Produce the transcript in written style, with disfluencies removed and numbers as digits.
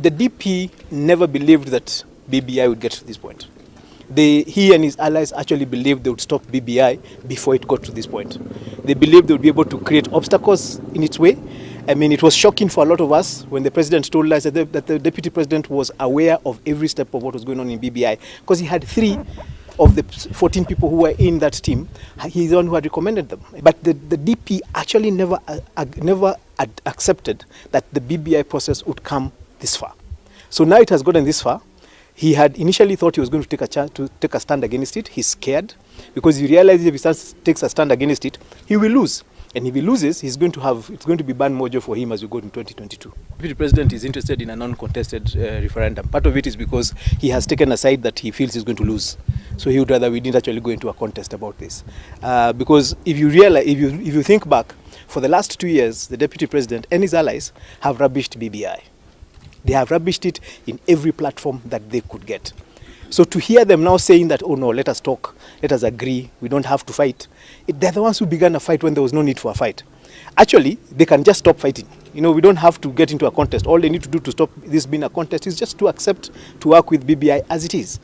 The DP never believed that BBI would get to this point. He and his allies actually believed they would stop BBI before it got to this point. They believed they would be able to create obstacles in its way. I mean, it was shocking for a lot of us when the president told us that the deputy president was aware of every step of what was going on in BBI, because he had 3 of the 14 people who were in that team. He's the one who had recommended them. But the DP actually never accepted that the BBI process would come this far. So now it has gotten this far. He had initially thought he was going to take a stand against it. He's scared because he realizes if he takes a stand against it, he will lose. And if he loses, it's going to be bad mojo for him as we go in 2022. The Deputy President is interested in a non-contested referendum. Part of it is because he has taken a side that he feels he's going to lose. So he would rather we didn't actually go into a contest about this. Because if you realize, if you think back, for the last 2 years, the Deputy President and his allies have rubbished BBI. They have rubbished it in every platform that they could get. So to hear them now saying that, oh no, let us talk, let us agree, we don't have to fight, they're the ones who began a fight when there was no need for a fight. Actually, they can just stop fighting. You know, we don't have to get into a contest. All they need to do to stop this being a contest is just to accept to work with BBI as it is.